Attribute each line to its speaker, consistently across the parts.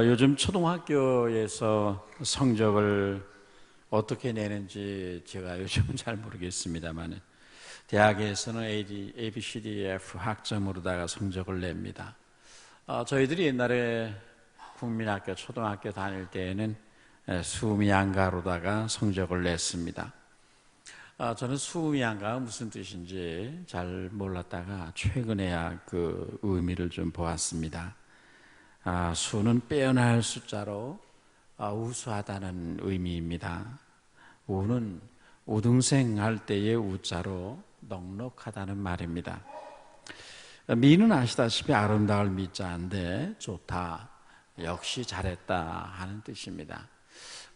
Speaker 1: 요즘 초등학교에서 성적을 어떻게 내는지 제가 요즘은 잘 모르겠습니다만 대학에서는 A, B, C, D, F 학점으로다가 성적을 냅니다. 저희들이 옛날에 국민학교, 초등학교 다닐 때에는 수미양가로다가 성적을 냈습니다. 저는 수미양가가 무슨 뜻인지 잘 몰랐다가 최근에야 그 의미를 좀 보았습니다. 수는 빼어날 숫자로 우수하다는 의미입니다. 우는 우등생 할 때의 우자로 넉넉하다는 말입니다. 미는 아시다시피 아름다울 미자인데 좋다, 역시 잘했다 하는 뜻입니다.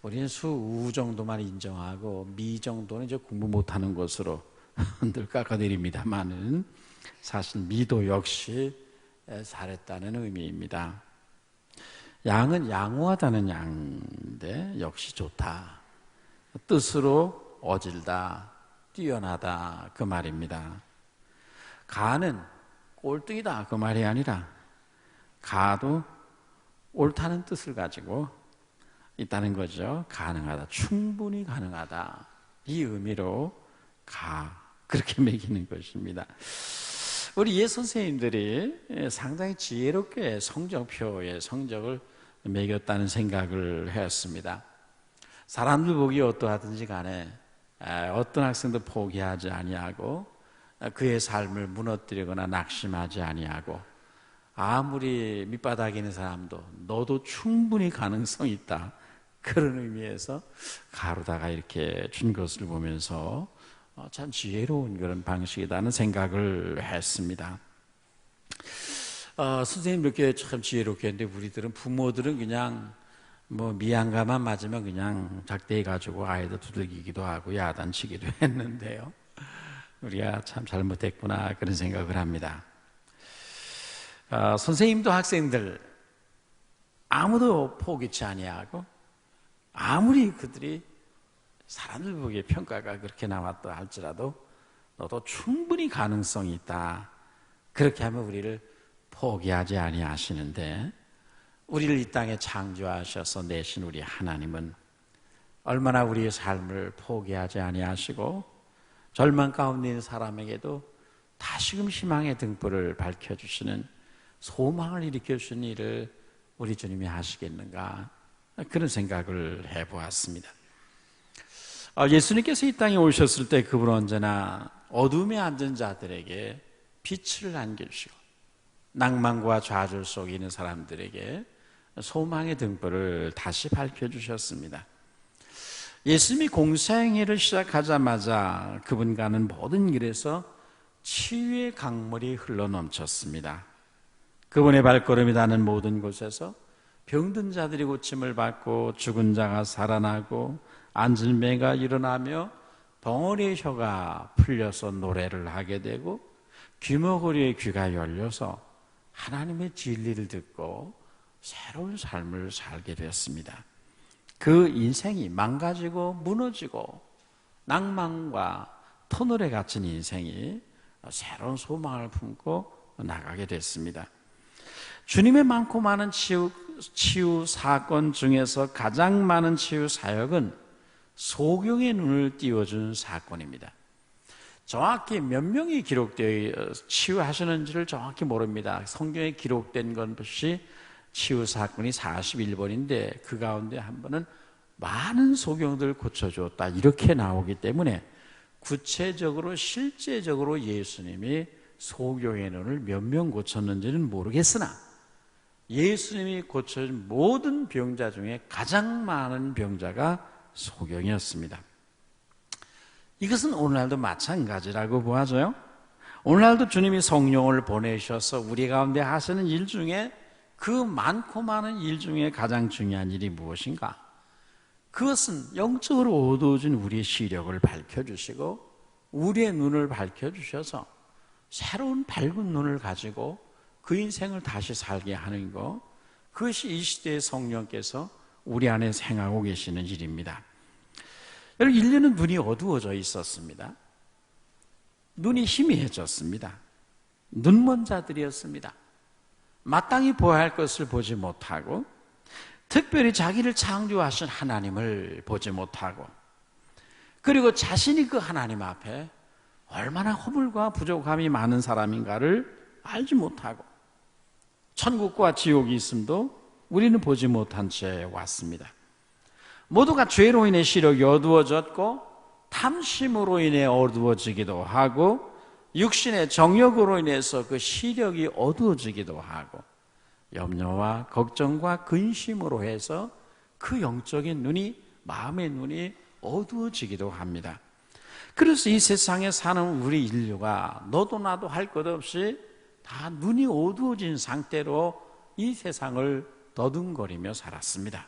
Speaker 1: 우리는 수 정도만 인정하고 미 정도는 이제 공부 못하는 것으로 늘 깎아내립니다만은 사실 미도 역시 잘했다는 의미입니다. 양은 양호하다는 양인데 역시 좋다, 뜻으로 어질다, 뛰어나다 그 말입니다. 가는 꼴등이다 그 말이 아니라 가도 옳다는 뜻을 가지고 있다는 거죠. 가능하다, 충분히 가능하다 이 의미로 그렇게 매기는 것입니다. 우리 옛 선생님들이 상당히 지혜롭게 성적표에 성적을 매겼다는 생각을 했습니다. 사람들 보기 어떠하든지 간에 어떤 학생도 포기하지 아니하고 그의 삶을 무너뜨리거나 낙심하지 아니하고 아무리 밑바닥에 있는 사람도 너도 충분히 가능성이 있다 그런 의미에서 가로다가 이렇게 준 것을 보면서 참 지혜로운 그런 방식이라는 생각을 했습니다. 선생님 이렇게 참 지혜롭게 했는데 우리들은 부모들은 그냥 미양가만 맞으면 그냥 작대해 가지고 아이들 두들기기도 하고 야단치기도 했는데요. 우리가 참 잘못했구나 그런 생각을 합니다. 선생님도 학생들 아무도 포기치 아니하고 아무리 그들이 사람들 보기에 평가가 그렇게 나왔다 할지라도 너도 충분히 가능성이 있다 그렇게 하면 우리를 포기하지 아니하시는데 우리를 이 땅에 창조하셔서 내신 우리 하나님은 얼마나 우리의 삶을 포기하지 아니하시고 절망 가운데 있는 사람에게도 다시금 희망의 등불을 밝혀주시는 소망을 일으켜주시는 일을 우리 주님이 하시겠는가 그런 생각을 해보았습니다. 예수님께서 이 땅에 오셨을 때 그분은 언제나 어둠에 앉은 자들에게 빛을 안겨주시고 낭만과 좌절 속에 있는 사람들에게 소망의 등불을 다시 밝혀주셨습니다. 예수님이 공생애를 시작하자마자 그분 가는 모든 길에서 치유의 강물이 흘러넘쳤습니다. 그분의 발걸음이 닿는 모든 곳에서 병든 자들이 고침을 받고 죽은 자가 살아나고 앉은 매가 일어나며 벙어리의 혀가 풀려서 노래를 하게 되고 귀머거리의 귀가 열려서 하나님의 진리를 듣고 새로운 삶을 살게 되었습니다. 그 인생이 망가지고 무너지고 낭만과 터널에 갇힌 인생이 새로운 소망을 품고 나가게 됐습니다. 주님의 많고 많은 치유 사건 중에서 가장 많은 치유 사역은 소경의 눈을 띄워준 사건입니다. 정확히 몇 명이 기록되어 치유하시는지를 정확히 모릅니다. 성경에 기록된 것이 치유 사건이 41번인데 그 가운데 한 번은 많은 소경들을 고쳐주었다 이렇게 나오기 때문에 구체적으로 실제적으로 예수님이 소경의 눈을 몇 명 고쳤는지는 모르겠으나 예수님이 고쳐준 모든 병자 중에 가장 많은 병자가 소경이었습니다. 이것은 오늘날도 마찬가지라고 보아져요. 오늘날도 주님이 성령을 보내셔서 우리 가운데 하시는 일 중에 그 많고 많은 일 중에 가장 중요한 일이 무엇인가? 그것은 영적으로 어두워진 우리의 시력을 밝혀주시고 우리의 눈을 밝혀주셔서 새로운 밝은 눈을 가지고 그 인생을 다시 살게 하는 것, 그것이 이 시대의 성령께서 우리 안에 행하고 계시는 일입니다. 여러분, 인류는 눈이 어두워져 있었습니다. 눈이 희미해졌습니다. 눈먼 자들이었습니다. 마땅히 보아야 할 것을 보지 못하고 특별히 자기를 창조하신 하나님을 보지 못하고, 그리고 자신이 그 하나님 앞에 얼마나 허물과 부족함이 많은 사람인가를 알지 못하고, 천국과 지옥이 있음도 우리는 보지 못한 채 왔습니다. 모두가 죄로 인해 시력이 어두워졌고, 탐심으로 인해 어두워지기도 하고, 육신의 정욕으로 인해서 그 시력이 어두워지기도 하고, 염려와 걱정과 근심으로 해서 그 영적인 눈이, 마음의 눈이 어두워지기도 합니다. 그래서 이 세상에 사는 우리 인류가 너도 나도 할 것 없이 다 눈이 어두워진 상태로 이 세상을 더듬거리며 살았습니다.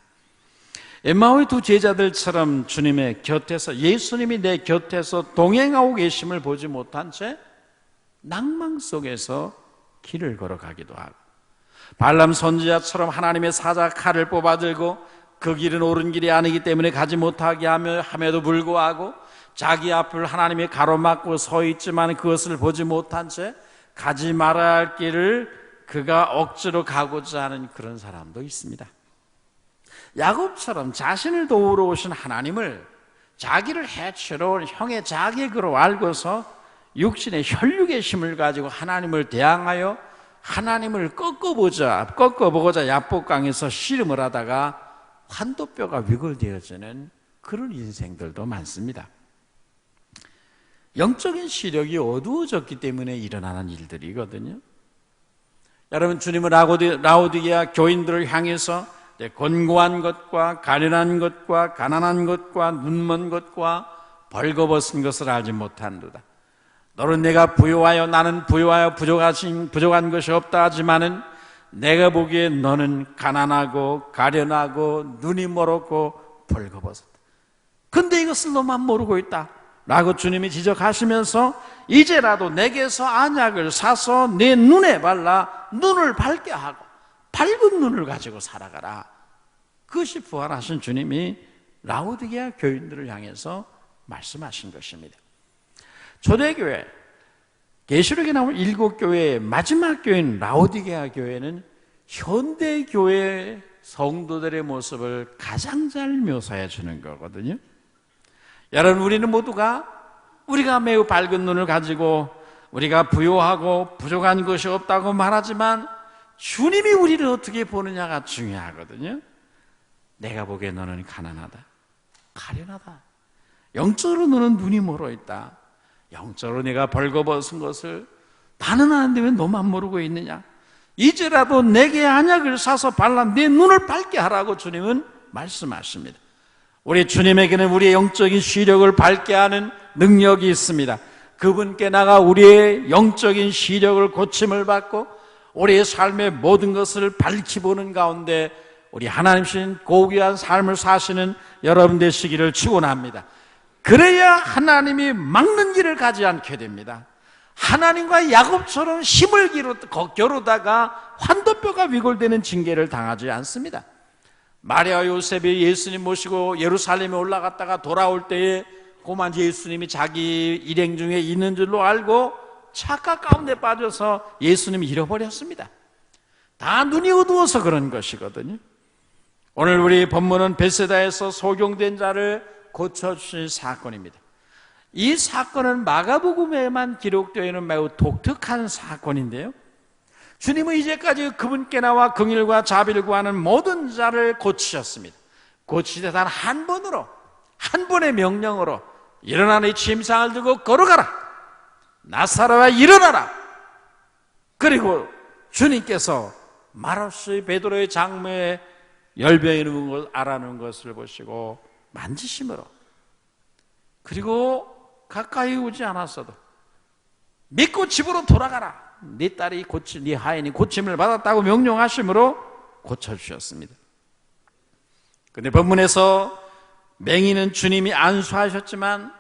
Speaker 1: 엠마오의 두 제자들처럼 주님의 곁에서, 예수님이 내 곁에서 동행하고 계심을 보지 못한 채 낭망 속에서 길을 걸어가기도 하고, 발람 선지자처럼 하나님의 사자 칼을 뽑아들고 그 길은 옳은 길이 아니기 때문에 가지 못하게 함에도 불구하고 자기 앞을 하나님이 가로막고 서 있지만 그것을 보지 못한 채 가지 말아야 할 길을 그가 억지로 가고자 하는 그런 사람도 있습니다. 야곱처럼 자신을 도우러 오신 하나님을 자기를 해치러 형의 자객으로 알고서 육신의 혈육의 힘을 가지고 하나님을 대항하여 하나님을 꺾어보고자 야복강에서 씨름을 하다가 환도뼈가 위골되어지는 그런 인생들도 많습니다. 영적인 시력이 어두워졌기 때문에 일어나는 일들이거든요. 여러분, 주님은 라오디게아 교인들을 향해서 곤고한 것과 가련한 것과 가난한 것과 눈먼 것과 벌거벗은 것을 알지 못한도다. 너는 내가 부요하여 나는 부요하여 부족한 것이 없다 하지만은 내가 보기에 너는 가난하고 가련하고 눈이 멀었고 벌거벗었다. 근데 이것을 너만 모르고 있다 라고 주님이 지적하시면서 이제라도 내게서 안약을 사서 내 눈에 발라 눈을 밝게 하고 밝은 눈을 가지고 살아가라. 그것이 부활하신 주님이 라오디게아 교인들을 향해서 말씀하신 것입니다. 초대교회, 계시록에 나온 7교회의 마지막 교회인 라오디게아 교회는 현대교회 성도들의 모습을 가장 잘 묘사해 주는 거거든요. 여러분, 우리는 모두가 우리가 매우 밝은 눈을 가지고 우리가 부요하고 부족한 것이 없다고 말하지만 주님이 우리를 어떻게 보느냐가 중요하거든요. 내가 보기에 너는 가난하다, 가련하다, 영적으로 너는 눈이 멀어 있다, 영적으로 내가 벌거벗은 것을 나는 아는데 왜 너만 모르고 있느냐, 이제라도 내게 안약을 사서 발라 내 눈을 밝게 하라고 주님은 말씀하십니다. 우리 주님에게는 우리의 영적인 시력을 밝게 하는 능력이 있습니다. 그분께 나가 우리의 영적인 시력을 고침을 받고 우리의 삶의 모든 것을 밝히 보는 가운데 우리 하나님신 고귀한 삶을 사시는 여러분 되시기를 축원합니다. 그래야 하나님이 막는 길을 가지 않게 됩니다. 하나님과 야곱처럼 힘을 겨루다가 환도뼈가 위골되는 징계를 당하지 않습니다. 마리아 요셉이 예수님 모시고 예루살렘에 올라갔다가 돌아올 때에 고만 예수님이 자기 일행 중에 있는 줄로 알고 착각 가운데 빠져서 예수님이 잃어버렸습니다. 다 눈이 어두워서 그런 것이거든요. 오늘 우리 본문은 벳세다에서 소경된 자를 고쳐주신 사건입니다. 이 사건은 마가복음에만 기록되어 있는 매우 독특한 사건인데요, 주님은 이제까지 그분께 나와 긍휼과 자비를 구하는 모든 자를 고치셨습니다. 고치되 단 한 번으로, 한 번의 명령으로 일어나는 이 침상을 들고 걸어가라, 나사로야 일어나라. 그리고 주님께서 말없이 베드로의 장모의 열병이 있는 걸 알아는 것을 보시고 만지심으로, 그리고 가까이 오지 않았어도 믿고 집으로 돌아가라, 네 딸이 네 하인이 고침을 받았다고 명령하심으로 고쳐주셨습니다. 그런데 본문에서 맹인은 주님이 안수하셨지만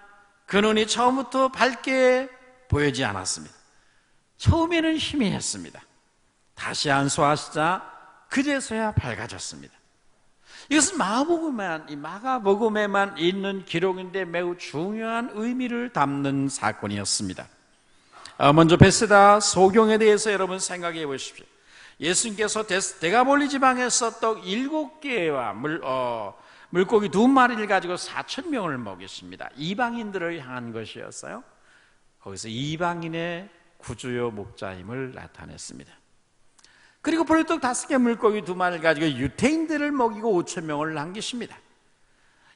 Speaker 1: 그 눈이 처음부터 밝게 보이지 않았습니다. 처음에는 희미했습니다. 다시 안수하시자 그제서야 밝아졌습니다. 이것은 마가복음에만 있는 기록인데 매우 중요한 의미를 담는 사건이었습니다. 먼저 벳세다 소경에 대해서 여러분 생각해 보십시오. 예수님께서 데가볼리 지방에서 떡 7개와 물고기 2마리를 가지고 4,000명을 먹였습니다. 이방인들을 향한 것이었어요. 거기서 이방인의 구주요 목자임을 나타냈습니다. 그리고 보리떡 5개 물고기 2마리를 가지고 유대인들을 먹이고 5,000명을 남기십니다.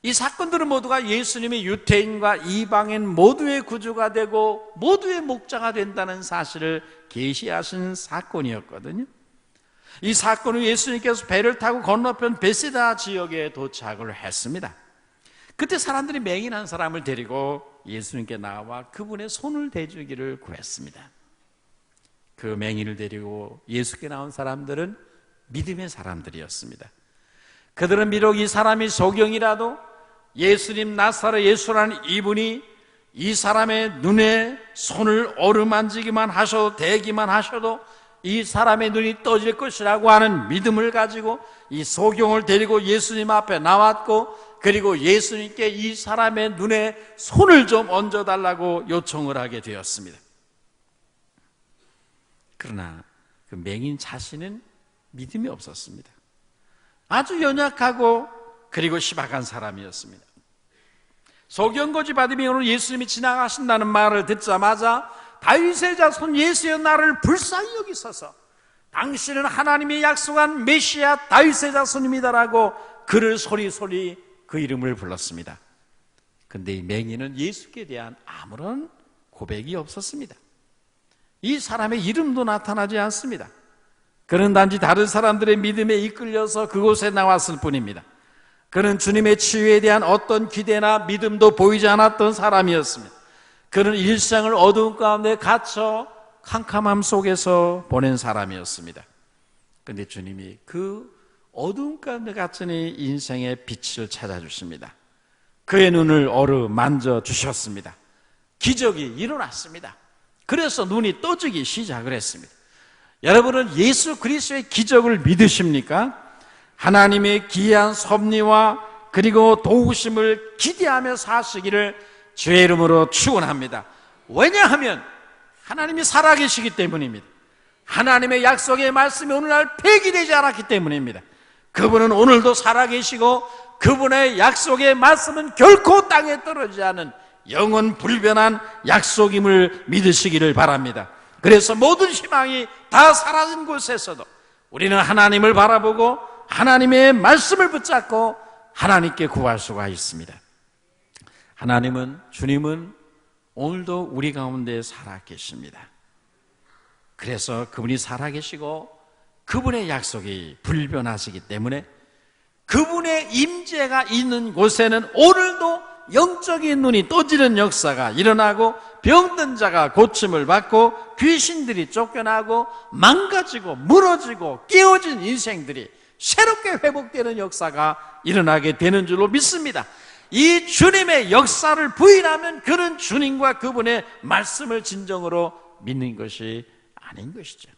Speaker 1: 이 사건들은 모두가 예수님이 유대인과 이방인 모두의 구주가 되고 모두의 목자가 된다는 사실을 계시하신 사건이었거든요. 이 사건 후 예수님께서 배를 타고 건너편 베세다 지역에 도착을 했습니다. 그때 사람들이 맹인한 사람을 데리고 예수님께 나와 그분의 손을 대주기를 구했습니다. 그 맹인을 데리고 예수께 나온 사람들은 믿음의 사람들이었습니다. 그들은 비록 이 사람이 소경이라도 예수님 나사렛 예수라는 이분이 이 사람의 눈에 손을 어루만지기만 하셔도 대기만 하셔도 이 사람의 눈이 떠질 것이라고 하는 믿음을 가지고 이 소경을 데리고 예수님 앞에 나왔고, 그리고 예수님께 이 사람의 눈에 손을 좀 얹어달라고 요청을 하게 되었습니다. 그러나 그 맹인 자신은 믿음이 없었습니다. 아주 연약하고 그리고 희박한 사람이었습니다. 소경고지 바디메오는 예수님이 지나가신다는 말을 듣자마자 다윗의 자손 예수여 나를 불쌍히 여기소서, 당신은 하나님이 약속한 메시아 다윗의 자손입니다라고 그를 소리소리 그 이름을 불렀습니다. 그런데 이 맹인은 예수께 대한 아무런 고백이 없었습니다. 이 사람의 이름도 나타나지 않습니다. 그는 단지 다른 사람들의 믿음에 이끌려서 그곳에 나왔을 뿐입니다. 그는 주님의 치유에 대한 어떤 기대나 믿음도 보이지 않았던 사람이었습니다. 그는 일생을 어두운 가운데 갇혀 캄캄함 속에서 보낸 사람이었습니다. 그런데 주님이 그 어두운 가운데 갇힌 인생의 빛을 찾아주십니다. 그의 눈을 어루만져 주셨습니다. 기적이 일어났습니다. 그래서 눈이 떠지기 시작을 했습니다. 여러분은 예수 그리스도의 기적을 믿으십니까? 하나님의 기이한 섭리와 그리고 도우심을 기대하며 사시기를 주의 이름으로 축원합니다. 왜냐하면 하나님이 살아계시기 때문입니다. 하나님의 약속의 말씀이 오늘날 폐기되지 않았기 때문입니다. 그분은 오늘도 살아계시고 그분의 약속의 말씀은 결코 땅에 떨어지지 않은 영원 불변한 약속임을 믿으시기를 바랍니다. 그래서 모든 희망이 다 사라진 곳에서도 우리는 하나님을 바라보고 하나님의 말씀을 붙잡고 하나님께 구할 수가 있습니다. 주님은 오늘도 우리 가운데 살아계십니다. 그래서 그분이 살아계시고 그분의 약속이 불변하시기 때문에 그분의 임재가 있는 곳에는 오늘도 영적인 눈이 떠지는 역사가 일어나고 병든 자가 고침을 받고 귀신들이 쫓겨나고 망가지고 무너지고 깨어진 인생들이 새롭게 회복되는 역사가 일어나게 되는 줄로 믿습니다. 이 주님의 역사를 부인하면 그는 주님과 그분의 말씀을 진정으로 믿는 것이 아닌 것이죠.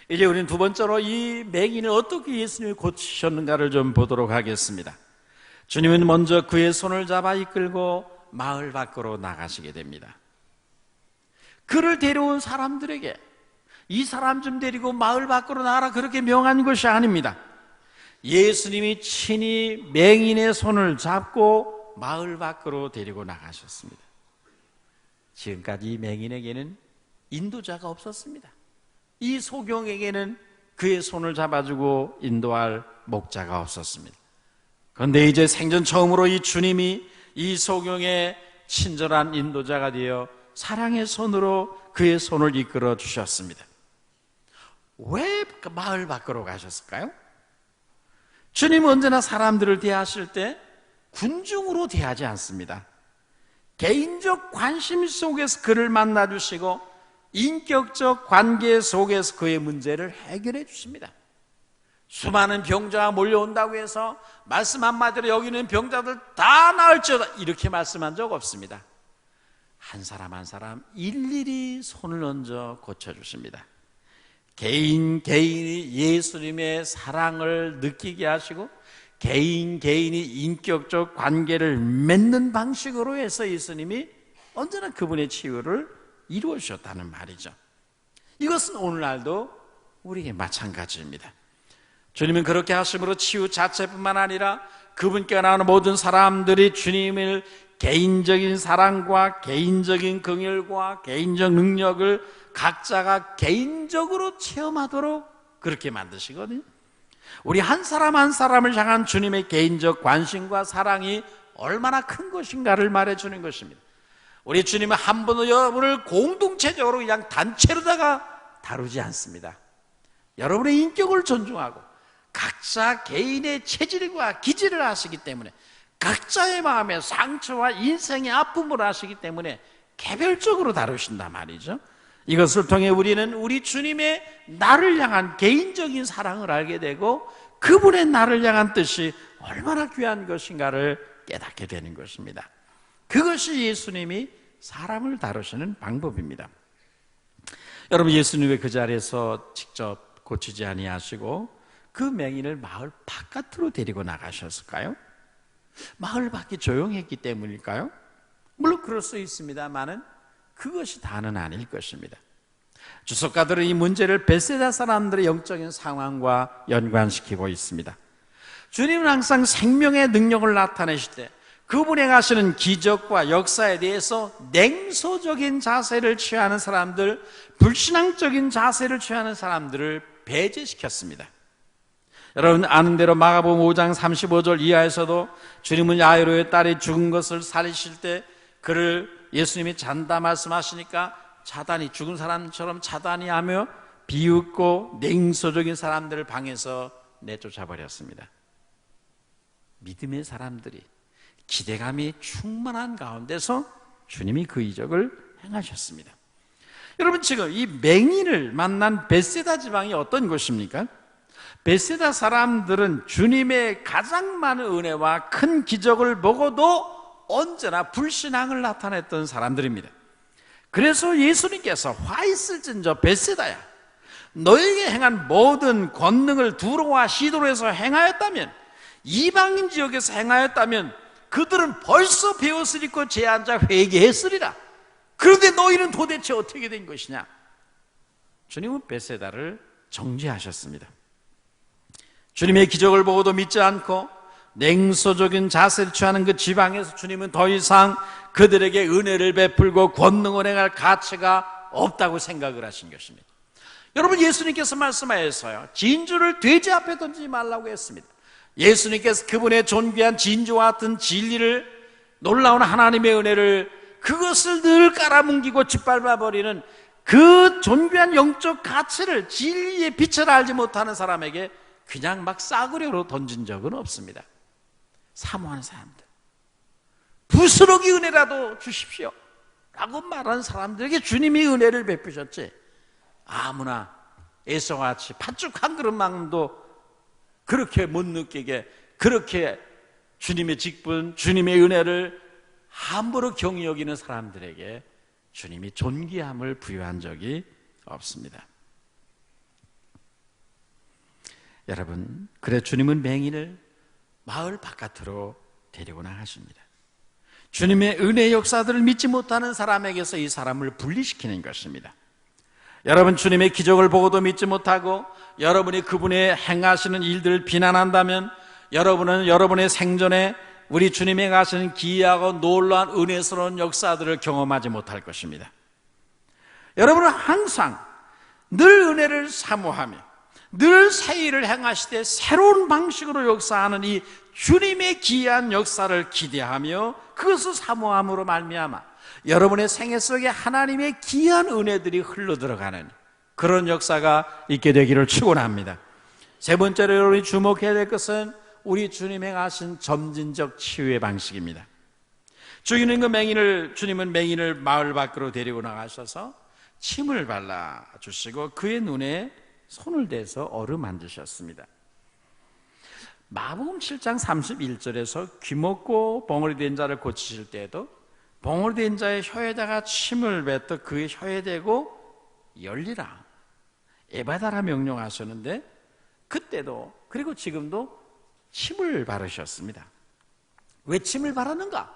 Speaker 1: 이제 우리는 두 번째로 이 맹인을 어떻게 예수님이 고치셨는가를 좀 보도록 하겠습니다. 주님은 먼저 그의 손을 잡아 이끌고 마을 밖으로 나가시게 됩니다. 그를 데려온 사람들에게 이 사람 좀 데리고 마을 밖으로 나가라 그렇게 명한 것이 아닙니다. 예수님이 친히 맹인의 손을 잡고 마을 밖으로 데리고 나가셨습니다. 지금까지 이 맹인에게는 인도자가 없었습니다. 이 소경에게는 그의 손을 잡아주고 인도할 목자가 없었습니다. 그런데 이제 생전 처음으로 이 주님이 이 소경의 친절한 인도자가 되어 사랑의 손으로 그의 손을 이끌어 주셨습니다. 왜 마을 밖으로 가셨을까요? 주님은 언제나 사람들을 대하실 때 군중으로 대하지 않습니다. 개인적 관심 속에서 그를 만나주시고 인격적 관계 속에서 그의 문제를 해결해 주십니다. 수많은 병자가 몰려온다고 해서 말씀 한마디로 여기 있는 병자들 다 나을지어다 이렇게 말씀한 적 없습니다. 한 사람 한 사람 일일이 손을 얹어 고쳐주십니다. 개인이 예수님의 사랑을 느끼게 하시고 개인이 인격적 관계를 맺는 방식으로 해서 예수님이 언제나 그분의 치유를 이루어 주셨다는 말이죠. 이것은 오늘날도 우리에게 마찬가지입니다. 주님은 그렇게 하심으로 치유 자체뿐만 아니라 그분께 나오는 모든 사람들이 주님을 개인적인 사랑과 개인적인 긍휼과 개인적 능력을 각자가 개인적으로 체험하도록 그렇게 만드시거든요. 우리 한 사람 한 사람을 향한 주님의 개인적 관심과 사랑이 얼마나 큰 것인가를 말해주는 것입니다. 우리 주님은 한 번도 여러분을 공동체적으로 그냥 단체로다가 다루지 않습니다. 여러분의 인격을 존중하고 각자 개인의 체질과 기질을 아시기 때문에 각자의 마음의 상처와 인생의 아픔을 아시기 때문에 개별적으로 다루신단 말이죠. 이것을 통해 우리는 우리 주님의 나를 향한 개인적인 사랑을 알게 되고 그분의 나를 향한 뜻이 얼마나 귀한 것인가를 깨닫게 되는 것입니다. 그것이 예수님이 사람을 다루시는 방법입니다. 여러분, 예수님 왜 그 자리에서 직접 고치지 아니하시고 그 맹인을 마을 바깥으로 데리고 나가셨을까요? 마을 밖이 조용했기 때문일까요? 물론 그럴 수 있습니다만은 그것이 다는 아닐 것입니다. 주석가들은 이 문제를 벳세다 사람들의 영적인 상황과 연관시키고 있습니다. 주님은 항상 생명의 능력을 나타내실 때 그분이 하시는 기적과 역사에 대해서 냉소적인 자세를 취하는 사람들, 불신앙적인 자세를 취하는 사람들을 배제시켰습니다. 여러분 아는 대로 마가복음 5장 35절 이하에서도 주님은 야이로의 딸이 죽은 것을 살리실 때 그를 예수님이 잔다 말씀하시니까 차단이 죽은 사람처럼 차단이 하며 비웃고 냉소적인 사람들을 방에서 내쫓아버렸습니다. 믿음의 사람들이 기대감이 충만한 가운데서 주님이 그 이적을 행하셨습니다. 여러분 지금 이 맹인을 만난 벳세다 지방이 어떤 곳입니까? 벳세다 사람들은 주님의 가장 많은 은혜와 큰 기적을 보고도 언제나 불신앙을 나타냈던 사람들입니다. 그래서 예수님께서 화 있을진저 벳세다야, 너에게 행한 모든 권능을 두로와 시도로에서 행하였다면, 이방인 지역에서 행하였다면 그들은 벌써 베옷을 입고 제앉아 회개했으리라. 그런데 너희는 도대체 어떻게 된 것이냐? 주님은 벳세다를 정죄하셨습니다. 주님의 기적을 보고도 믿지 않고 냉소적인 자세를 취하는 그 지방에서 주님은 더 이상 그들에게 은혜를 베풀고 권능을 행할 가치가 없다고 생각을 하신 것입니다. 여러분 예수님께서 말씀하셨어요. 진주를 돼지 앞에 던지지 말라고 했습니다. 예수님께서 그분의 존귀한 진주와 같은 진리를, 놀라운 하나님의 은혜를, 그것을 늘 깔아뭉기고 짓밟아버리는 그 존귀한 영적 가치를, 진리의 빛을 알지 못하는 사람에게 그냥 막 싸구려로 던진 적은 없습니다. 사모하는 사람들, 부스러기 은혜라도 주십시오 라고 말하는 사람들에게 주님이 은혜를 베푸셨지, 아무나 에서같이 팥죽 한 그릇만도 그렇게 못 느끼게, 그렇게 주님의 직분, 주님의 은혜를 함부로 경히 여기는 사람들에게 주님이 존귀함을 부여한 적이 없습니다. 여러분, 그래 주님은 맹인을 마을 바깥으로 데리고 나가십니다. 주님의 은혜 역사들을 믿지 못하는 사람에게서 이 사람을 분리시키는 것입니다. 여러분 주님의 기적을 보고도 믿지 못하고 여러분이 그분의 행하시는 일들을 비난한다면 여러분은 여러분의 생전에 우리 주님이 하시는 기이하고 놀라운 은혜스러운 역사들을 경험하지 못할 것입니다. 여러분은 항상 늘 은혜를 사모하며 늘 새 일을 행하시되 새로운 방식으로 역사하는 이 주님의 기이한 역사를 기대하며 그것을 사모함으로 말미암아 여러분의 생애 속에 하나님의 기이한 은혜들이 흘러들어가는 그런 역사가 있게 되기를 축원합니다. 세 번째로 여러분이 주목해야 될 것은 우리 주님이 하신 점진적 치유의 방식입니다. 주님은 맹인을 마을 밖으로 데리고 나가셔서 침을 발라주시고 그의 눈에 손을 대서 어루만지셨습니다. 마가복음 7장 31절에서 귀먹고 벙어리 된 자를 고치실 때에도 벙어리 된 자의 혀에다가 침을 뱉어 그의 혀에 대고 열리라, 에바다라 명령하셨는데 그때도 그리고 지금도 침을 바르셨습니다. 왜 침을 바르는가?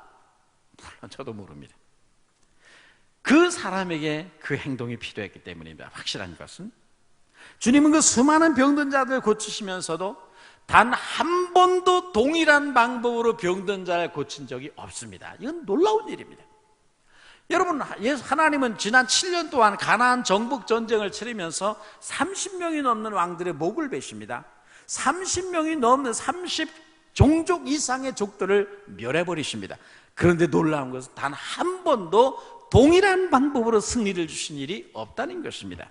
Speaker 1: 물론 저도 모릅니다. 그 사람에게 그 행동이 필요했기 때문입니다. 확실한 것은 주님은 그 수많은 병든 자들 고치시면서도 단 한 번도 동일한 방법으로 병든 자를 고친 적이 없습니다. 이건 놀라운 일입니다. 여러분, 하나님은 지난 7년 동안 가나안 정복 전쟁을 치르면서 30명이 넘는 왕들의 목을 베십니다. 30명이 넘는 30종족 이상의 족들을 멸해버리십니다. 그런데 놀라운 것은 단 한 번도 동일한 방법으로 승리를 주신 일이 없다는 것입니다.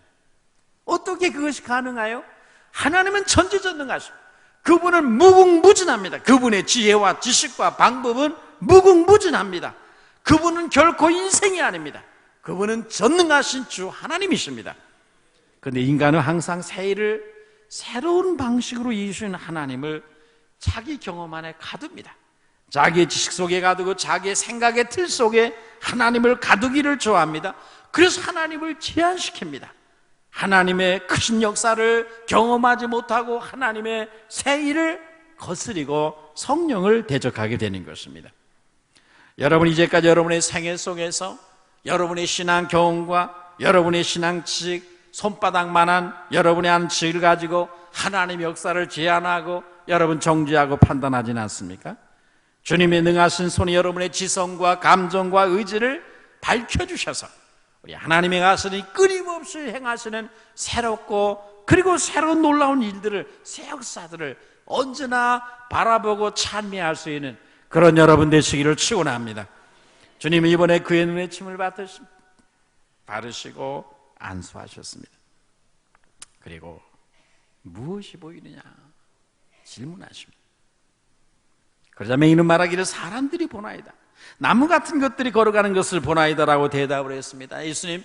Speaker 1: 어떻게 그것이 가능해요? 하나님은 천지전능하십니다. 그분은 무궁무진합니다. 그분의 지혜와 지식과 방법은 무궁무진합니다. 그분은 결코 인생이 아닙니다. 그분은 전능하신 주 하나님이십니다. 그런데 인간은 항상 새 일을 새로운 방식으로 이루시는 하나님을 자기 경험 안에 가둡니다. 자기의 지식 속에 가두고 자기의 생각의 틀 속에 하나님을 가두기를 좋아합니다. 그래서 하나님을 제한시킵니다. 하나님의 크신 역사를 경험하지 못하고 하나님의 새 일을 거스리고 성령을 대적하게 되는 것입니다. 여러분, 이제까지 여러분의 생애 속에서 여러분의 신앙 경험과 여러분의 신앙 지식, 손바닥만한 여러분의 한 지식을 가지고 하나님의 역사를 제한하고 여러분 정죄하고 판단하지는 않습니까? 주님의 능하신 손이 여러분의 지성과 감정과 의지를 밝혀주셔서 우리 하나님의 가시니 끊임없이 행하시는 새롭고 그리고 새로운 놀라운 일들을, 새 역사들을 언제나 바라보고 찬미할 수 있는 그런 여러분 되시기를 축원합니다. 주님은 이번에 그의 눈에 침을 바르시고 안수하셨습니다. 그리고 무엇이 보이느냐 질문하십니다. 그러자 맹인은 말하기를 사람들이 보나이다. 나무 같은 것들이 걸어가는 것을 보나이다라고 대답을 했습니다. 예수님,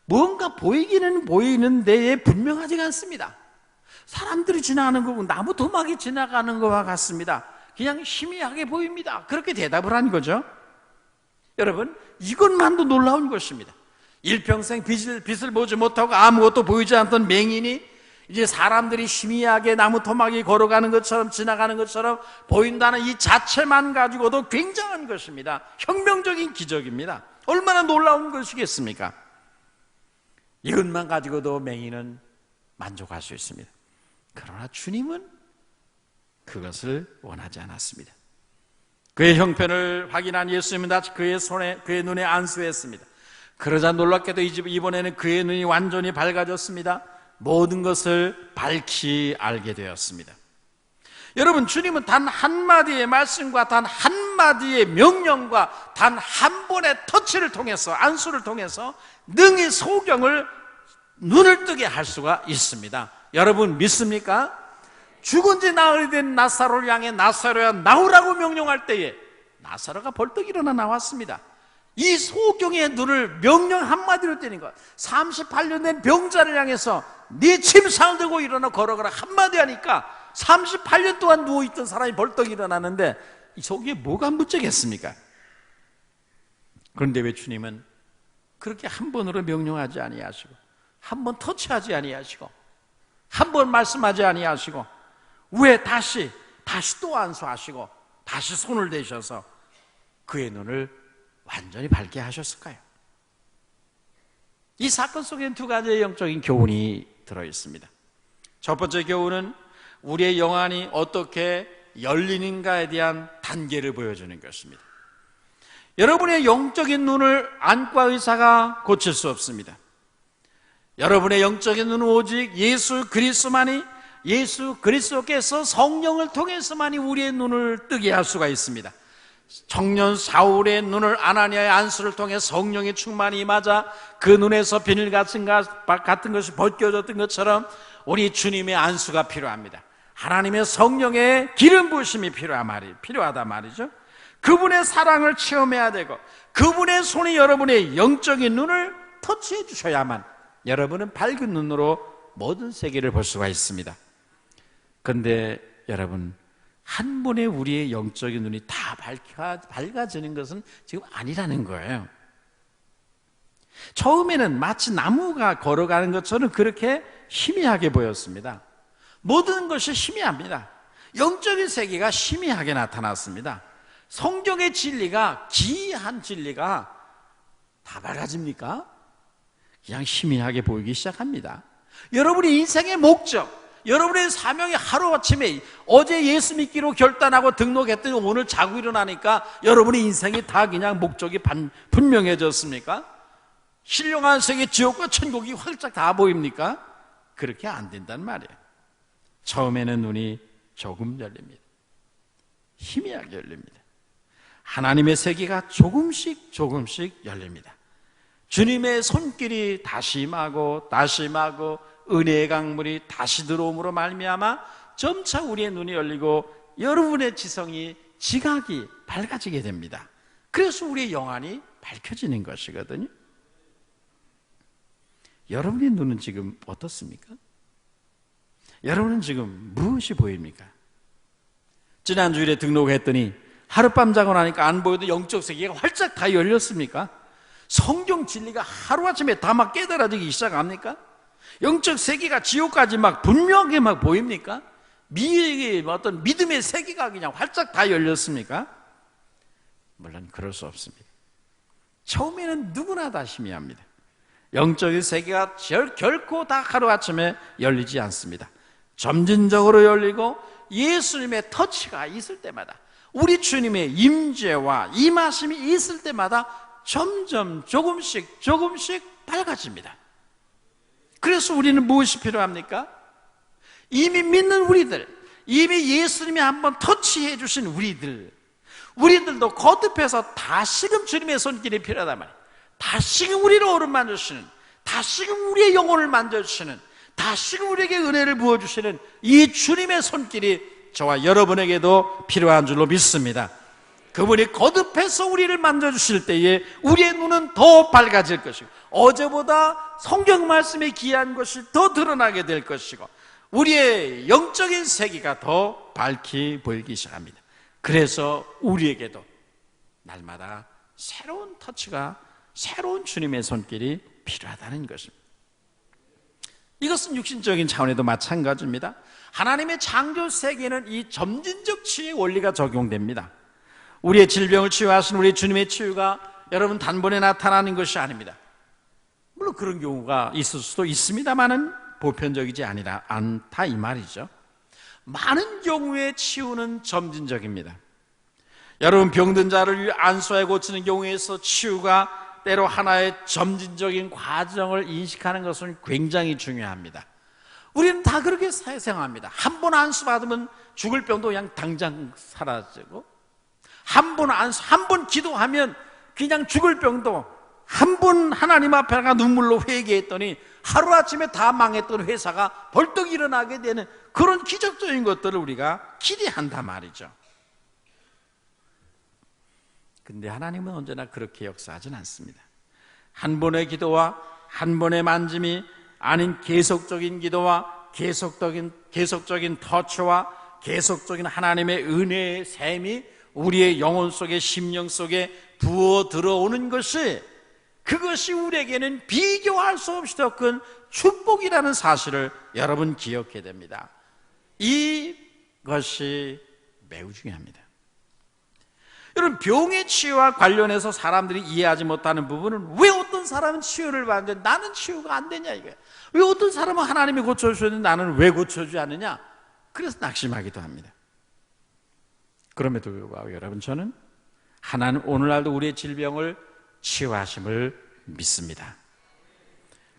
Speaker 1: 뭔가 보이기는 보이는데 분명하지가 않습니다. 사람들이 지나가는 거고 나무 도막이 지나가는 것과 같습니다. 그냥 희미하게 보입니다. 그렇게 대답을 한 거죠. 여러분, 이것만도 놀라운 것입니다. 일평생 빛을 보지 못하고 아무것도 보이지 않던 맹인이 이제 사람들이 희미하게 나무 토막이 걸어가는 것처럼 지나가는 것처럼 보인다는 이 자체만 가지고도 굉장한 것입니다. 혁명적인 기적입니다. 얼마나 놀라운 것이겠습니까? 이것만 가지고도 맹인은 만족할 수 있습니다. 그러나 주님은 그것을 원하지 않았습니다. 그의 형편을 확인한 예수님은 다시 그의 눈에 안수했습니다. 그러자 놀랍게도 이번에는 그의 눈이 완전히 밝아졌습니다. 모든 것을 밝히 알게 되었습니다. 여러분, 주님은 단 한마디의 말씀과 단 한마디의 명령과 단 한 번의 터치를 통해서, 안수를 통해서 능히 소경을 눈을 뜨게 할 수가 있습니다. 여러분 믿습니까? 죽은 지 나흘이 된 나사로를 향해 나사로야 나오라고 명령할 때에 나사로가 벌떡 일어나 나왔습니다. 이 소경의 눈을 명령 한마디로 떼는 것. 38년 된 병자를 향해서 네 침상을 들고 일어나 걸어가라 한마디 하니까 38년 동안 누워있던 사람이 벌떡 일어나는데 속에 뭐가 문제겠습니까? 그런데 왜 주님은 그렇게 한 번으로 명령하지 아니하시고 한 번 터치하지 아니하시고 한 번 말씀하지 아니하시고 왜 다시 또 안수하시고 다시 손을 대셔서 그의 눈을 완전히 밝게 하셨을까요? 이 사건 속에는 두 가지의 영적인 교훈이 들어있습니다. 첫 번째 교훈은 우리의 영안이 어떻게 열리는가에 대한 단계를 보여주는 것입니다. 여러분의 영적인 눈을 안과 의사가 고칠 수 없습니다. 여러분의 영적인 눈은 오직 예수 그리스도께서 성령을 통해서만이 우리의 눈을 뜨게 할 수가 있습니다. 청년 사울의 눈을 아나니아의 안수를 통해 성령의 충만이 임하자 그 눈에서 비늘 같은 것이 벗겨졌던 것처럼 우리 주님의 안수가 필요합니다. 하나님의 성령의 기름 부으심이 필요하다 말이죠. 그분의 사랑을 체험해야 되고 그분의 손이 여러분의 영적인 눈을 터치해 주셔야만 여러분은 밝은 눈으로 모든 세계를 볼 수가 있습니다. 그런데 여러분, 한 번에 우리의 영적인 눈이 다 밝아지는 것은 지금 아니라는 거예요. 처음에는 마치 나무가 걸어가는 것처럼 그렇게 희미하게 보였습니다. 모든 것이 희미합니다. 영적인 세계가 희미하게 나타났습니다. 성경의 진리가, 기이한 진리가 다 밝아집니까? 그냥 희미하게 보이기 시작합니다. 여러분의 인생의 목적, 여러분의 사명이 하루아침에 어제 예수 믿기로 결단하고 등록했더니 오늘 자고 일어나니까 여러분의 인생이 다 그냥 목적이 분명해졌습니까? 신령한 세계 지옥과 천국이 활짝 다 보입니까? 그렇게 안 된단 말이에요. 처음에는 눈이 조금 열립니다. 희미하게 열립니다. 하나님의 세계가 조금씩 열립니다. 주님의 손길이 다시 임하고 은혜의 강물이 다시 들어옴으로 말미암아 점차 우리의 눈이 열리고 여러분의 지각이 밝아지게 됩니다. 그래서 우리의 영안이 밝혀지는 것이거든요. 여러분의 눈은 지금 어떻습니까? 여러분은 지금 무엇이 보입니까? 지난주일에 등록했더니 하룻밤 자고 나니까 안 보여도 영적 세계가 활짝 다 열렸습니까? 성경 진리가 하루아침에 다 막 깨달아지기 시작합니까? 영적 세계가 지옥까지 막 분명하게 막 보입니까? 어떤 믿음의 세계가 그냥 활짝 다 열렸습니까? 물론 그럴 수 없습니다. 처음에는 누구나 다 희미합니다. 영적인 세계가 결코 다 하루아침에 열리지 않습니다. 점진적으로 열리고 예수님의 터치가 있을 때마다, 우리 주님의 임재와 임하심이 있을 때마다 점점 조금씩 밝아집니다. 그래서 우리는 무엇이 필요합니까? 이미 믿는 우리들, 이미 예수님이 한번 터치해 주신 우리들도 거듭해서 다시금 주님의 손길이 필요하단 말이에요. 다시금 우리를 어루만져 주시는, 다시금 우리의 영혼을 만져주시는, 다시금 우리에게 은혜를 부어주시는 이 주님의 손길이 저와 여러분에게도 필요한 줄로 믿습니다. 그분이 거듭해서 우리를 만져주실 때에 우리의 눈은 더 밝아질 것이고, 어제보다 성경 말씀에 귀한 것이 더 드러나게 될 것이고, 우리의 영적인 세계가 더 밝히 보이기 시작합니다. 그래서 우리에게도 날마다 새로운 터치가, 새로운 주님의 손길이 필요하다는 것입니다. 이것은 육신적인 차원에도 마찬가지입니다. 하나님의 창조 세계는 이 점진적 치유의 원리가 적용됩니다. 우리의 질병을 치유하신 우리 주님의 치유가 여러분 단번에 나타나는 것이 아닙니다. 물론 그런 경우가 있을 수도 있습니다만은 보편적이지 않다 이 말이죠. 많은 경우의 치유는 점진적입니다. 여러분, 병든 자를 안수하여 고치는 경우에서 치유가 때로 하나의 점진적인 과정을 인식하는 것은 굉장히 중요합니다. 우리는 다 그렇게 생각합니다. 한 번 안수 받으면 죽을 병도 그냥 당장 사라지고, 한 번 기도하면 그냥 죽을 병도 한 번 하나님 앞에 가 눈물로 회개했더니 하루아침에 다 망했던 회사가 벌떡 일어나게 되는 그런 기적적인 것들을 우리가 기대한단 말이죠. 근데 하나님은 언제나 그렇게 역사하진 않습니다. 한 번의 기도와 한 번의 만짐이 아닌 계속적인 기도와 계속적인 터치와 계속적인 하나님의 은혜의 샘이 우리의 영혼 속에, 심령 속에 부어 들어오는 것이, 그것이 우리에게는 비교할 수 없이 더 큰 축복이라는 사실을 여러분 기억해야 됩니다. 이것이 매우 중요합니다. 여러분, 병의 치유와 관련해서 사람들이 이해하지 못하는 부분은, 왜 어떤 사람은 치유를 받는데 나는 치유가 안 되냐 이거예요. 왜 어떤 사람은 하나님이 고쳐주셨는데 나는 왜 고쳐주지 않느냐. 그래서 낙심하기도 합니다. 그럼에도 불구하고 여러분, 저는 하나님 오늘날도 우리의 질병을 치유하심을 믿습니다.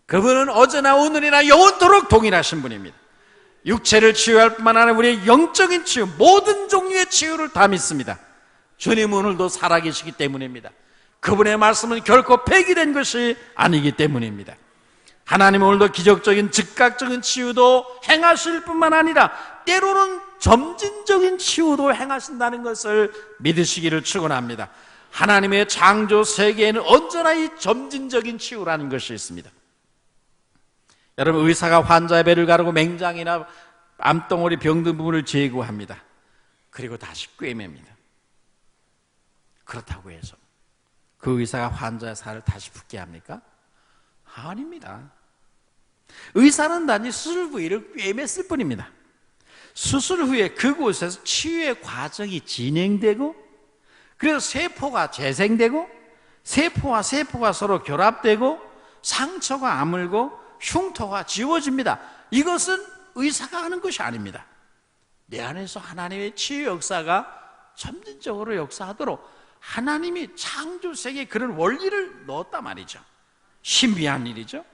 Speaker 1: 그분은 어제나 오늘이나 영원토록 동일하신 분입니다. 육체를 치유할 뿐만 아니라 우리의 영적인 치유, 모든 종류의 치유를 다 믿습니다. 주님 오늘도 살아계시기 때문입니다. 그분의 말씀은 결코 폐기된 것이 아니기 때문입니다. 하나님 오늘도 기적적인 즉각적인 치유도 행하실 뿐만 아니라 때로는 점진적인 치유도 행하신다는 것을 믿으시기를 축원합니다. 하나님의 창조 세계에는 언제나 이 점진적인 치유라는 것이 있습니다. 여러분, 의사가 환자의 배를 가르고 맹장이나 암덩어리 병든 부분을 제거합니다. 그리고 다시 꿰맵니다. 그렇다고 해서 그 의사가 환자의 살을 다시 붓게 합니까? 아닙니다. 의사는 단지 수술 부위를 꿰맸을 뿐입니다. 수술 후에 그곳에서 치유의 과정이 진행되고, 그래서 세포가 재생되고, 세포와 세포가 서로 결합되고, 상처가 아물고 흉터가 지워집니다. 이것은 의사가 하는 것이 아닙니다. 내 안에서 하나님의 치유 역사가 점진적으로 역사하도록 하나님이 창조세계에 그런 원리를 넣었단 말이죠. 신비한 일이죠.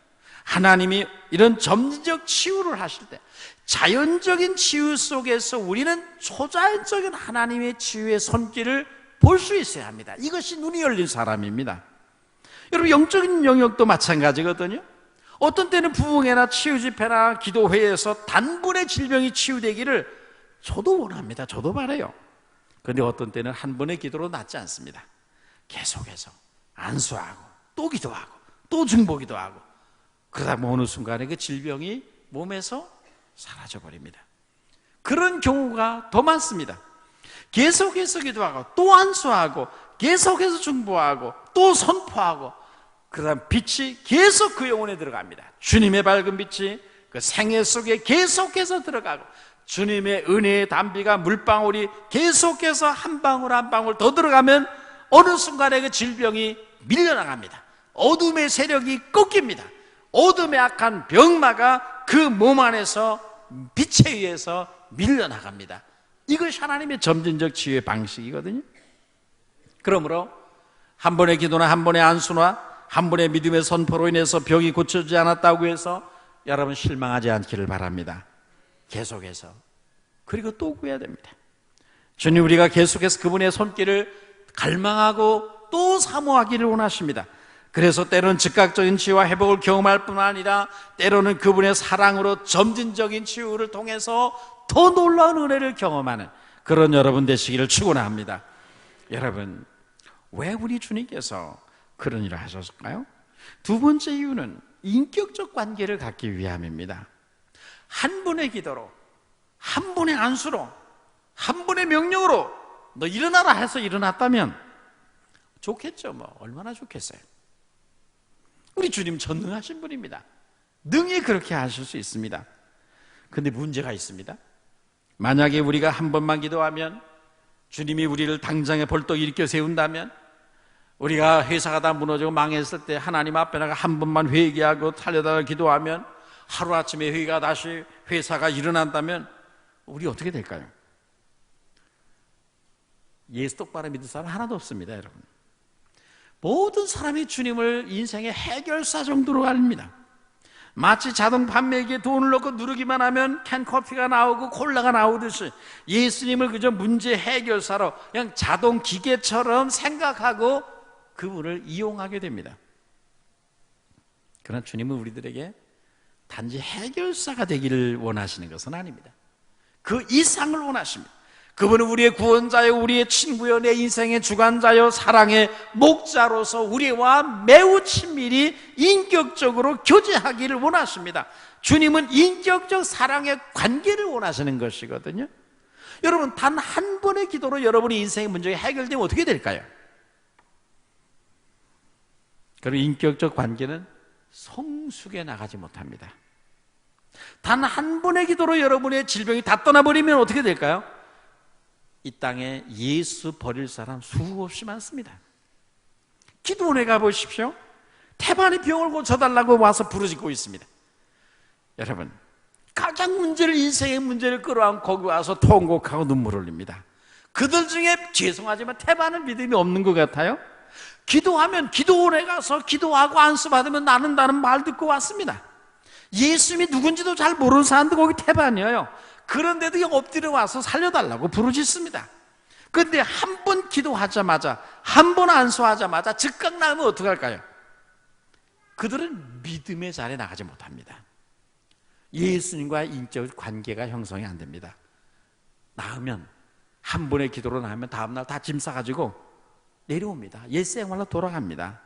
Speaker 1: 하나님이 이런 점진적 치유를 하실 때 자연적인 치유 속에서 우리는 초자연적인 하나님의 치유의 손길을 볼 수 있어야 합니다. 이것이 눈이 열린 사람입니다. 여러분, 영적인 영역도 마찬가지거든요. 어떤 때는 부흥회나 치유 집회나 기도회에서 단번에 질병이 치유되기를 저도 원합니다. 저도 바라요. 그런데 어떤 때는 한 번의 기도로 낫지 않습니다. 계속해서 안수하고 또 기도하고 또 중보기도 하고 그러다 어느 순간에 그 질병이 몸에서 사라져버립니다. 그런 경우가 더 많습니다. 계속해서 기도하고 또 안수하고 계속해서 중보하고 또 선포하고 그다음 빛이 계속 그 영혼에 들어갑니다. 주님의 밝은 빛이 그 생애 속에 계속해서 들어가고 주님의 은혜의 담비가 물방울이 계속해서 한 방울 한 방울 더 들어가면 어느 순간에 그 질병이 밀려나갑니다. 어둠의 세력이 꺾입니다. 어둠의 악한 병마가 그 몸 안에서 빛에 의해서 밀려나갑니다. 이것이 하나님의 점진적 치유의 방식이거든요. 그러므로 한 번의 기도나 한 번의 안수나 한 번의 믿음의 선포로 인해서 병이 고쳐지지 않았다고 해서 여러분 실망하지 않기를 바랍니다. 계속해서 그리고 또 구해야 됩니다. 주님, 우리가 계속해서 그분의 손길을 갈망하고 또 사모하기를 원하십니다. 그래서 때로는 즉각적인 치유와 회복을 경험할 뿐만 아니라 때로는 그분의 사랑으로 점진적인 치유를 통해서 더 놀라운 은혜를 경험하는 그런 여러분 되시기를 축원합니다. 여러분, 왜 우리 주님께서 그런 일을 하셨을까요? 두 번째 이유는 인격적 관계를 갖기 위함입니다. 한 번의 기도로, 한 번의 안수로, 한 번의 명령으로 너 일어나라 해서 일어났다면 좋겠죠. 뭐 얼마나 좋겠어요. 우리 주님 전능하신 분입니다. 능히 그렇게 하실 수 있습니다. 그런데 문제가 있습니다. 만약에 우리가 한 번만 기도하면 주님이 우리를 당장에 벌떡 일으켜 세운다면, 우리가 회사가 다 무너지고 망했을 때 하나님 앞에 나가 한 번만 회개하고 살려다가 기도하면 하루아침에 회개가 다시 회사가 일어난다면 우리 어떻게 될까요? 예수 똑바로 믿을 사람 하나도 없습니다. 여러분, 모든 사람이 주님을 인생의 해결사 정도로 압니다. 마치 자동 판매기에 돈을 넣고 누르기만 하면 캔커피가 나오고 콜라가 나오듯이 예수님을 그저 문제 해결사로 그냥 자동 기계처럼 생각하고 그분을 이용하게 됩니다. 그러나 주님은 우리들에게 단지 해결사가 되기를 원하시는 것은 아닙니다. 그 이상을 원하십니다. 그분은 우리의 구원자요, 우리의 친구요, 내 인생의 주관자요, 사랑의 목자로서 우리와 매우 친밀히 인격적으로 교제하기를 원하십니다. 주님은 인격적 사랑의 관계를 원하시는 것이거든요. 여러분, 단 한 번의 기도로 여러분의 인생의 문제가 해결되면 어떻게 될까요? 그리고 인격적 관계는 성숙해 나가지 못합니다. 단 한 번의 기도로 여러분의 질병이 다 떠나버리면 어떻게 될까요? 이 땅에 예수 버릴 사람 수없이 많습니다. 기도원에 가보십시오. 태반의 병을 고쳐달라고 와서 부르짖고 있습니다. 여러분, 가장 인생의 문제를 끌어안고 거기 와서 통곡하고 눈물 흘립니다. 그들 중에 죄송하지만 태반은 믿음이 없는 것 같아요. 기도하면 기도원에 가서 기도하고 안수받으면 나는다는 말 듣고 왔습니다. 예수님이 누군지도 잘 모르는 사람도 거기 태반이에요. 그런데도 엎드려 와서 살려달라고 부르짖습니다. 그런데 한 번 기도하자마자, 한 번 안수하자마자 즉각 나으면 어떡할까요? 그들은 믿음의 자리에 나가지 못합니다. 예수님과의 인적 관계가 형성이 안 됩니다. 나으면, 한 번의 기도로 나으면 다음날 다 짐 싸가지고 내려옵니다. 옛 생활로 돌아갑니다.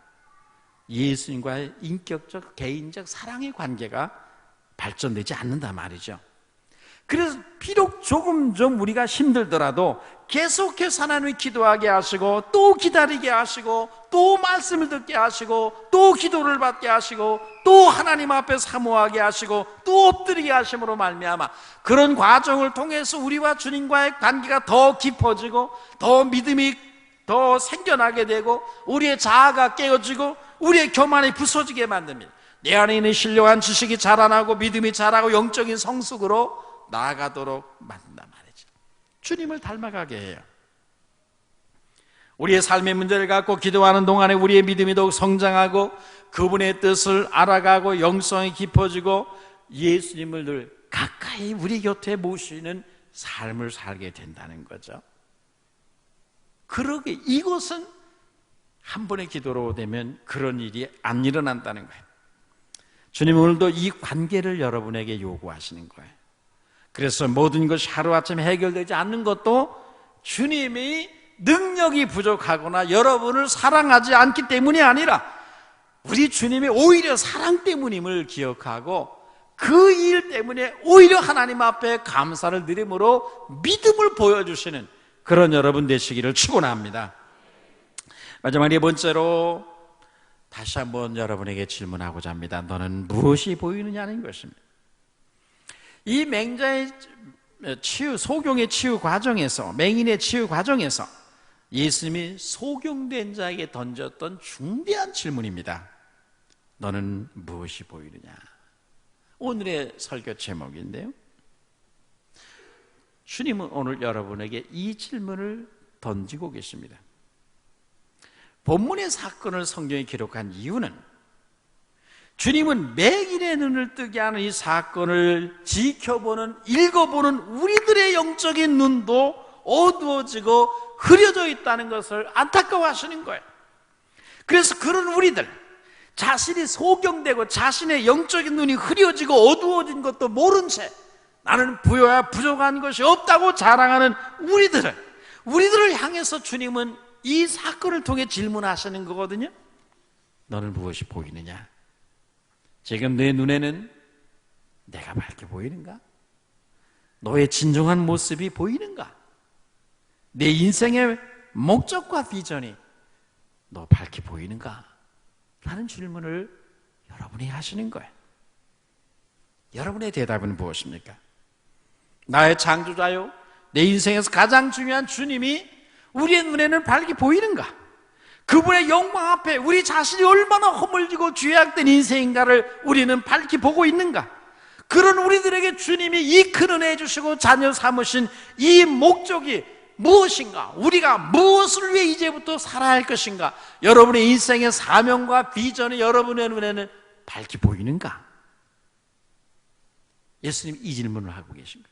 Speaker 1: 예수님과의 인격적, 개인적 사랑의 관계가 발전되지 않는단 말이죠. 그래서 비록 조금 좀 우리가 힘들더라도 계속해서 하나님을 기도하게 하시고 또 기다리게 하시고 또 말씀을 듣게 하시고 또 기도를 받게 하시고 또 하나님 앞에 사모하게 하시고 또 엎드리게 하심으로 말미암아 그런 과정을 통해서 우리와 주님과의 관계가 더 깊어지고 더 믿음이 더 생겨나게 되고 우리의 자아가 깨어지고 우리의 교만이 부서지게 만듭니다. 내 안에 있는 신령한 지식이 자라나고 믿음이 자라고 영적인 성숙으로 나아가도록 만든단 말이죠. 주님을 닮아가게 해요. 우리의 삶의 문제를 갖고 기도하는 동안에 우리의 믿음이 더욱 성장하고 그분의 뜻을 알아가고 영성이 깊어지고 예수님을 늘 가까이 우리 곁에 모시는 삶을 살게 된다는 거죠. 그러게 이것은 한 번의 기도로 되면 그런 일이 안 일어난다는 거예요. 주님 오늘도 이 관계를 여러분에게 요구하시는 거예요. 그래서 모든 것이 하루아침에 해결되지 않는 것도 주님이 능력이 부족하거나 여러분을 사랑하지 않기 때문이 아니라 우리 주님이 오히려 사랑 때문임을 기억하고 그 일 때문에 오히려 하나님 앞에 감사를 드림으로 믿음을 보여주시는 그런 여러분 되시기를 축원합니다. 마지막 네 번째로 다시 한번 여러분에게 질문하고자 합니다. 너는 무엇이 보이느냐는 것입니다. 이 맹자의 치유, 소경의 치유 과정에서, 맹인의 치유 과정에서 예수님이 소경된 자에게 던졌던 중대한 질문입니다. 너는 무엇이 보이느냐? 오늘의 설교 제목인데요. 주님은 오늘 여러분에게 이 질문을 던지고 계십니다. 본문의 사건을 성경에 기록한 이유는 주님은 맹인의 눈을 뜨게 하는 이 사건을 지켜보는, 읽어보는 우리들의 영적인 눈도 어두워지고 흐려져 있다는 것을 안타까워하시는 거예요. 그래서 그런 우리들, 자신이 소경되고 자신의 영적인 눈이 흐려지고 어두워진 것도 모른 채 나는 부여야 부족한 것이 없다고 자랑하는 우리들을 향해서 주님은 이 사건을 통해 질문하시는 거거든요. 너는 무엇이 보이느냐? 지금 내 눈에는 내가 밝게 보이는가? 너의 진정한 모습이 보이는가? 내 인생의 목적과 비전이 너 밝게 보이는가? 라는 질문을 여러분이 하시는 거예요. 여러분의 대답은 무엇입니까? 나의 창조자요, 내 인생에서 가장 중요한 주님이 우리의 눈에는 밝게 보이는가? 그분의 영광 앞에 우리 자신이 얼마나 허물지고 죄악된 인생인가를 우리는 밝게 보고 있는가? 그런 우리들에게 주님이 이 큰 은혜 주시고 자녀 삼으신 이 목적이 무엇인가? 우리가 무엇을 위해 이제부터 살아야 할 것인가? 여러분의 인생의 사명과 비전이 여러분의 눈에는 밝게 보이는가? 예수님 이 질문을 하고 계십니다.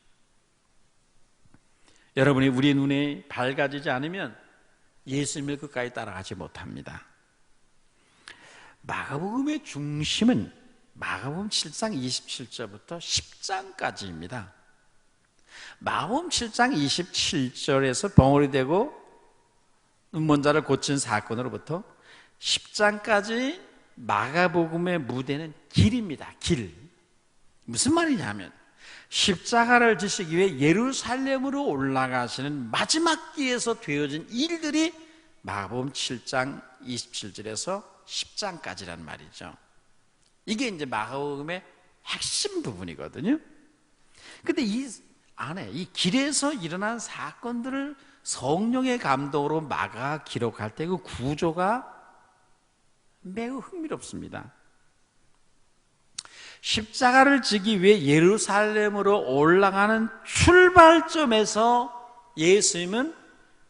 Speaker 1: 여러분이 우리 눈에 밝아지지 않으면 예수님을 끝까지 따라가지 못합니다. 마가복음의 중심은 마가복음 7장 27절부터 10장까지입니다. 마가복음 7장 27절에서 벙어리 되고 눈먼자를 고친 사건으로부터 10장까지 마가복음의 무대는 길입니다. 길. 무슨 말이냐면 십자가를 지시기 위해 예루살렘으로 올라가시는 마지막 길에서 되어진 일들이 마가복음 7장 27절에서 10장까지란 말이죠. 이게 이제 마가복음의 핵심 부분이거든요. 근데 이 안에 이 길에서 일어난 사건들을 성령의 감동으로 마가가 기록할 때 그 구조가 매우 흥미롭습니다. 십자가를 지기 위해 예루살렘으로 올라가는 출발점에서 예수님은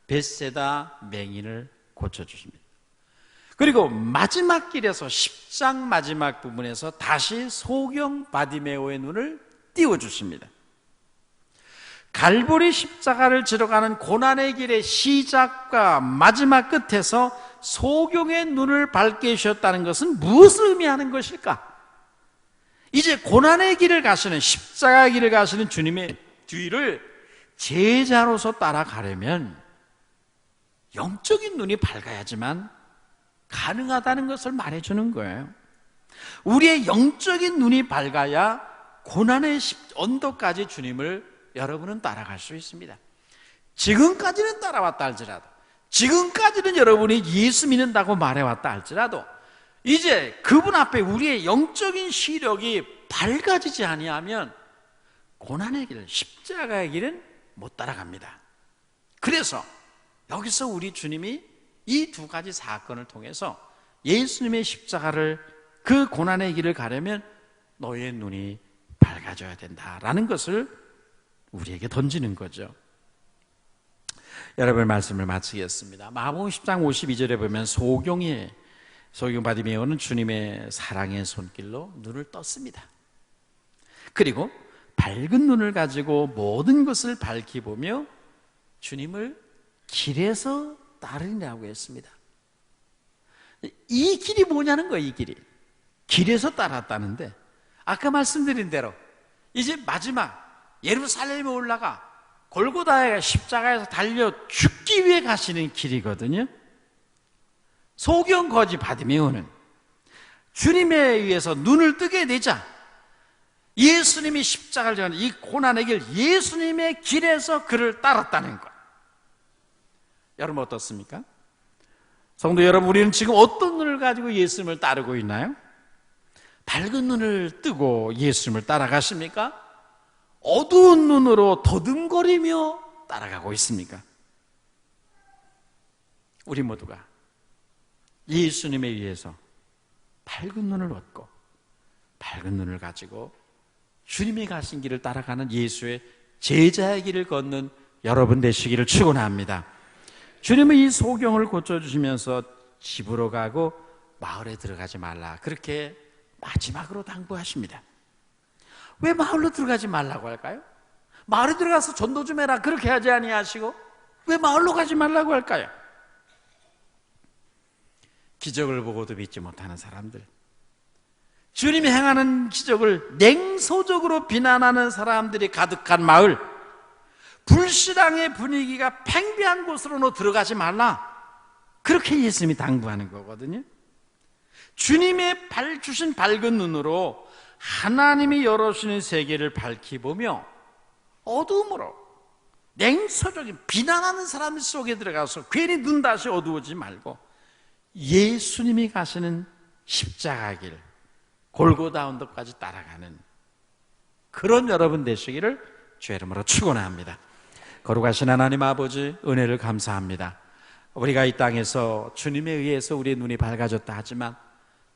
Speaker 1: 벳세다 맹인을 고쳐주십니다. 그리고 마지막 길에서 10장 마지막 부분에서 다시 소경 바디메오의 눈을 띄워주십니다. 갈보리 십자가를 지러 가는 고난의 길의 시작과 마지막 끝에서 소경의 눈을 밝게 해주셨다는 것은 무엇을 의미하는 것일까? 이제 고난의 길을 가시는, 십자가 길을 가시는 주님의 뒤를 제자로서 따라가려면 영적인 눈이 밝아야지만 가능하다는 것을 말해주는 거예요. 우리의 영적인 눈이 밝아야 고난의 언덕까지 주님을 여러분은 따라갈 수 있습니다. 지금까지는 따라왔다 할지라도, 지금까지는 여러분이 예수 믿는다고 말해왔다 할지라도 이제 그분 앞에 우리의 영적인 시력이 밝아지지 아니하면 고난의 길, 십자가의 길은 못 따라갑니다. 그래서 여기서 우리 주님이 이 두 가지 사건을 통해서 예수님의 십자가를 그 고난의 길을 가려면 너의 눈이 밝아져야 된다라는 것을 우리에게 던지는 거죠. 여러분, 말씀을 마치겠습니다. 마가복음 10장 52절에 보면 소경 바디메오는 주님의 사랑의 손길로 눈을 떴습니다. 그리고 밝은 눈을 가지고 모든 것을 밝히 보며 주님을 길에서 따르리라고 했습니다. 이 길이 뭐냐는 거예요. 이 길이 길에서 따랐다는데, 아까 말씀드린 대로 이제 마지막 예루살렘에 올라가 골고다의 십자가에서 달려 죽기 위해 가시는 길이거든요. 소경 거지 바디메오는 주님에 의해서 눈을 뜨게 되자 예수님이 십자가를 지는 이 고난의 길, 예수님의 길에서 그를 따랐다는 것. 여러분 어떻습니까? 성도 여러분, 우리는 지금 어떤 눈을 가지고 예수님을 따르고 있나요? 밝은 눈을 뜨고 예수님을 따라가십니까? 어두운 눈으로 더듬거리며 따라가고 있습니까? 우리 모두가 예수님에 의해서 밝은 눈을 얻고 밝은 눈을 가지고 주님이 가신 길을 따라가는 예수의 제자의 길을 걷는 여러분 되시기를 축원합니다. 주님은 이 소경을 고쳐주시면서 집으로 가고 마을에 들어가지 말라, 그렇게 마지막으로 당부하십니다. 왜 마을로 들어가지 말라고 할까요? 마을에 들어가서 전도 좀 해라, 그렇게 하지 아니하시고 왜 마을로 가지 말라고 할까요? 기적을 보고도 믿지 못하는 사람들, 주님이 행하는 기적을 냉소적으로 비난하는 사람들이 가득한 마을, 불신앙의 분위기가 팽배한 곳으로 들어가지 말라, 그렇게 예수님이 당부하는 거거든요. 주님의 주신 밝은 눈으로 하나님이 열어주시는 세계를 밝히 보며 어두움으로 냉소적인 비난하는 사람들 속에 들어가서 괜히 눈 다시 어두워지지 말고 예수님이 가시는 십자가 길, 골고다 언덕까지 따라가는 그런 여러분 되시기를 주의 이름으로 축원합니다. 거룩하신 하나님 아버지, 은혜를 감사합니다. 우리가 이 땅에서 주님에 의해서 우리의 눈이 밝아졌다 하지만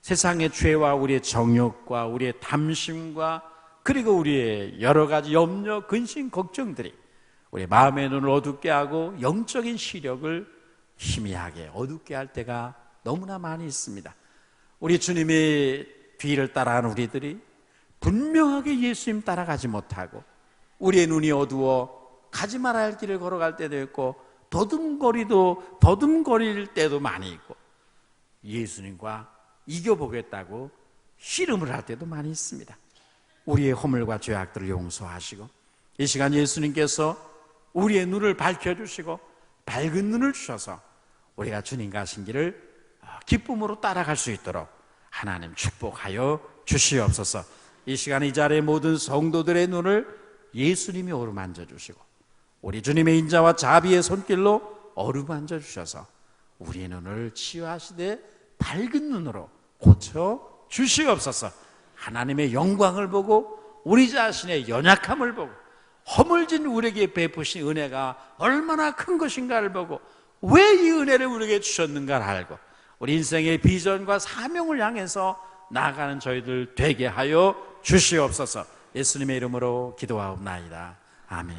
Speaker 1: 세상의 죄와 우리의 정욕과 우리의 탐심과 그리고 우리의 여러 가지 염려, 근심, 걱정들이 우리의 마음의 눈을 어둡게 하고 영적인 시력을 희미하게 어둡게 할 때가 너무나 많이 있습니다. 우리 주님의 뒤를 따라가는 우리들이 분명하게 예수님 따라가지 못하고 우리의 눈이 어두워 가지 말아야 할 길을 걸어갈 때도 있고 더듬거릴 때도 많이 있고 예수님과 이겨보겠다고 씨름을 할 때도 많이 있습니다. 우리의 허물과 죄악들을 용서하시고 이 시간 예수님께서 우리의 눈을 밝혀주시고 밝은 눈을 주셔서 우리가 주님 가신 길을 기쁨으로 따라갈 수 있도록 하나님 축복하여 주시옵소서. 이 시간 이 자리의 모든 성도들의 눈을 예수님이 어루만져 주시고 우리 주님의 인자와 자비의 손길로 어루만져 주셔서 우리의 눈을 치유하시되 밝은 눈으로 고쳐 주시옵소서. 하나님의 영광을 보고 우리 자신의 연약함을 보고 허물진 우리에게 베푸신 은혜가 얼마나 큰 것인가를 보고 왜 이 은혜를 우리에게 주셨는가를 알고 우리 인생의 비전과 사명을 향해서 나아가는 저희들 되게 하여 주시옵소서. 예수님의 이름으로 기도하옵나이다. 아멘.